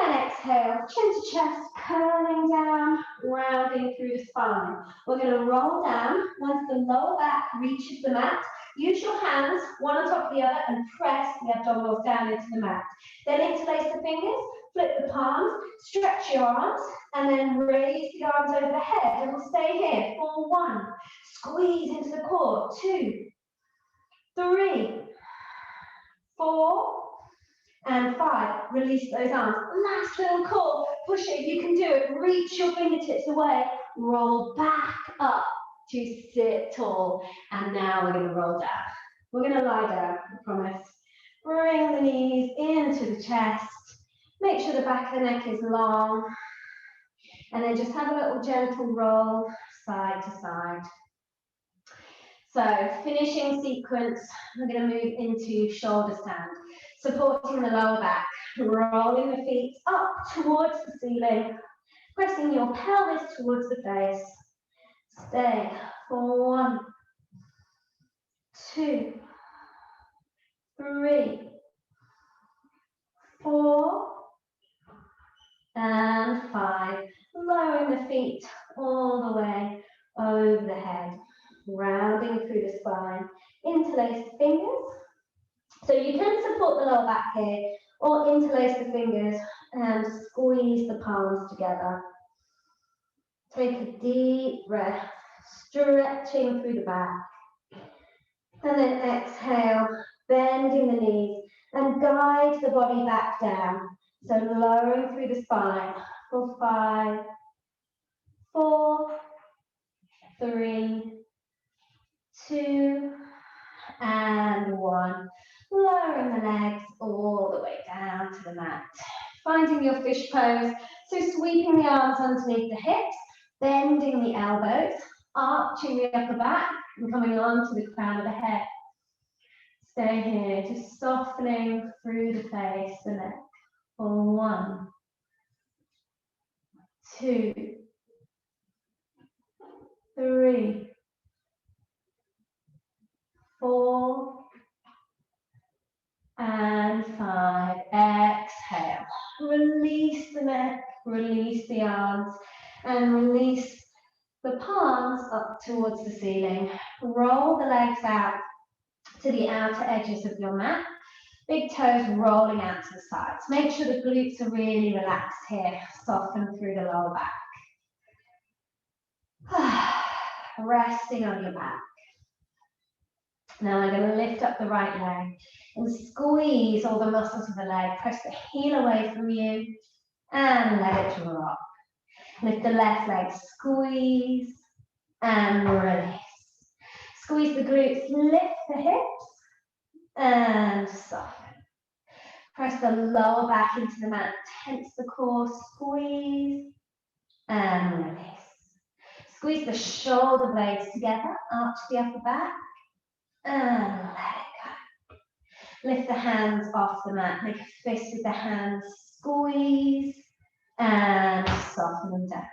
and exhale, chin to chest, curling down, rounding through the spine. We're going to roll down. Once the lower back reaches the mat, use your hands, one on top of the other, and press the abdominals down into the mat. Then interlace the fingers, flip the palms, stretch your arms, and then raise the arms over the head. And we'll stay here for 1. Squeeze into the core. 2, 3, 4, and 5. Release those arms. Last little core. Push it if you can do it. Reach your fingertips away. Roll back up. to sit tall. And now we're going to roll down. We're going to lie down, I promise. Bring the knees into the chest. Make sure the back of the neck is long. And then just have a little gentle roll side to side. So finishing sequence, we're going to move into shoulder stand, supporting the lower back, rolling the feet up towards the ceiling, pressing your pelvis towards the face. Stay for 1, 2, 3, 4, and 5. Lowering the feet all the way over the head, rounding through the spine, interlace the fingers. So you can support the lower back here or interlace the fingers and squeeze the palms together. Take a deep breath, stretching through the back. And then exhale, bending the knees and guide the body back down. So lowering through the spine for 5, 4, 3, 2, and 1. Lowering the legs all the way down to the mat. Finding your fish pose. So sweeping the arms underneath the hips, bending the elbows, arching the upper back, and coming onto the crown of the head. Stay here, just softening through the face, the neck. For 1, 2, 3, 4, and 5. Exhale. Release the neck, release the arms, and release the palms up towards the ceiling. Roll the legs out to the outer edges of your mat. Big toes rolling out to the sides. Make sure the glutes are really relaxed here. Soften through the lower back. Resting on your back. Now I'm going to lift up the right leg and squeeze all the muscles of the leg. Press the heel away from you and let it drop. Lift the left leg, squeeze and release. Squeeze the glutes, lift the hips and soften. Press the lower back into the mat, tense the core, squeeze and release. Squeeze the shoulder blades together, arch the upper back and let it go. Lift the hands off the mat, make a fist with the hands, squeeze and soften them down.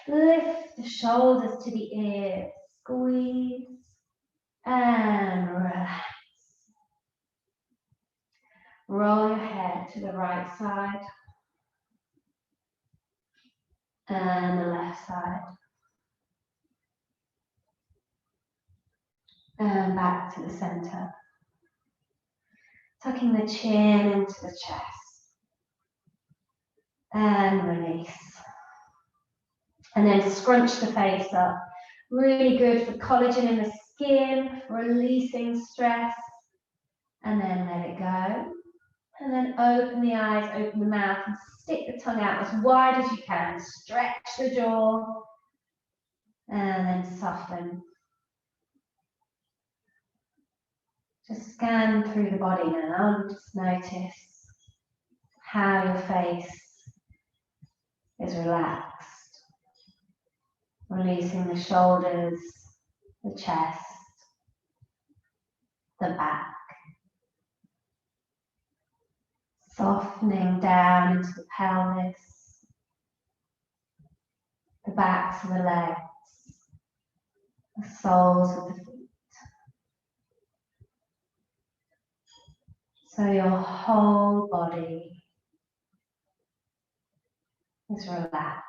Lift the shoulders to the ears, squeeze and relax. Roll your head to the right side and the left side. And back to the center. Tucking the chin into the chest. And release. And then scrunch the face up. Really good for collagen in the skin, releasing stress. And then let it go. And then open the eyes, open the mouth, and stick the tongue out as wide as you can. Stretch the jaw. And then soften. Just scan through the body now and just notice how your face is relaxed. Releasing the shoulders, the chest, the back. Softening down into the pelvis, the backs of the legs, the soles of the feet. So your whole body is relaxed.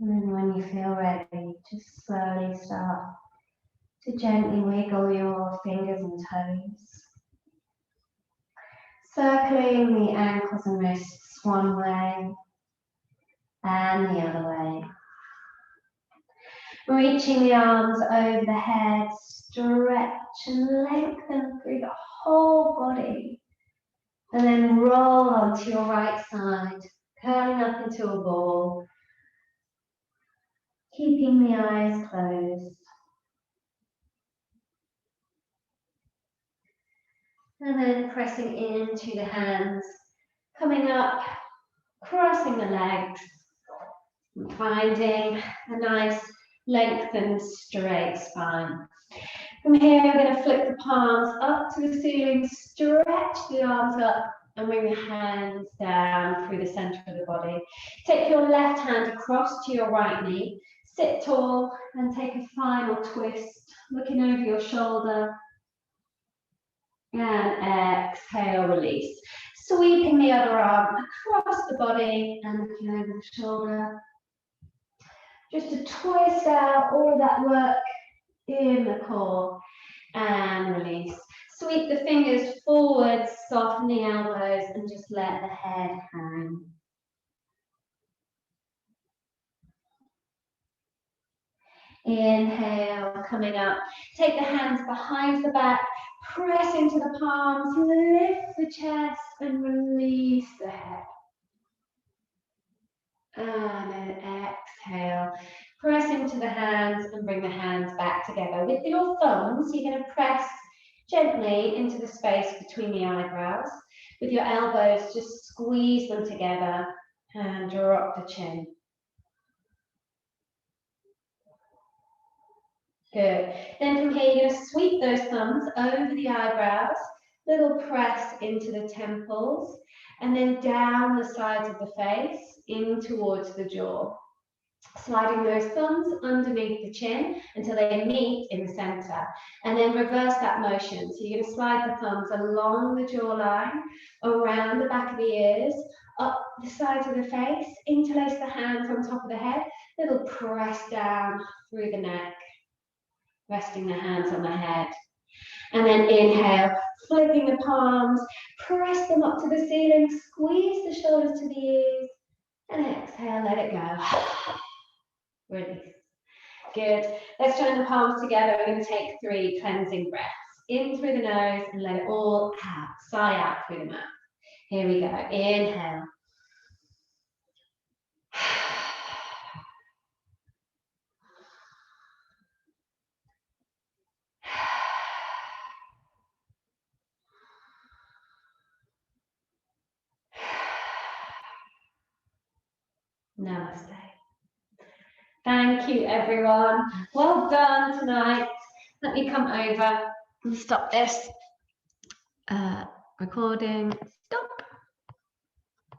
And then when you feel ready, just slowly start to gently wiggle your fingers and toes. Circling the ankles and wrists one way and the other way. Reaching the arms over the head, stretch and lengthen through the whole body. And then roll onto your right side, curling up into a ball. Keeping the eyes closed. And then pressing into the hands, coming up, crossing the legs, and finding a nice lengthened straight spine. From here, we're going to flip the palms up to the ceiling, stretch the arms up, and bring the hands down through the center of the body. Take your left hand across to your right knee, sit tall, and take a final twist, looking over your shoulder. And exhale, release. Sweeping the other arm across the body and looking over the shoulder. Just to twist out all that work in the core and release. Sweep the fingers forwards, soften the elbows, and just let the head hang. Inhale, coming up. Take the hands behind the back, press into the palms, lift the chest, and release the head. And then exhale. Press into the hands and bring the hands back together. With your thumbs, you're going to press gently into the space between the eyebrows. With your elbows, just squeeze them together and drop the chin. Good. Then from here, you're going to sweep those thumbs over the eyebrows, little press into the temples, and then down the sides of the face, in towards the jaw. Sliding those thumbs underneath the chin until they meet in the center. And then reverse that motion. So you're going to slide the thumbs along the jawline, around the back of the ears, up the sides of the face, interlace the hands on top of the head, little press down through the neck. Resting the hands on the head. And then inhale, flipping the palms, press them up to the ceiling, squeeze the shoulders to the ears, and exhale, let it go. Release. Good. Let's join the palms together. We're going to take 3 cleansing breaths. In through the nose and let it all out. Sigh out through the mouth. Here we go. Inhale. Namaste. Thank you, everyone. Well done tonight. Let me come over and stop this recording. Stop.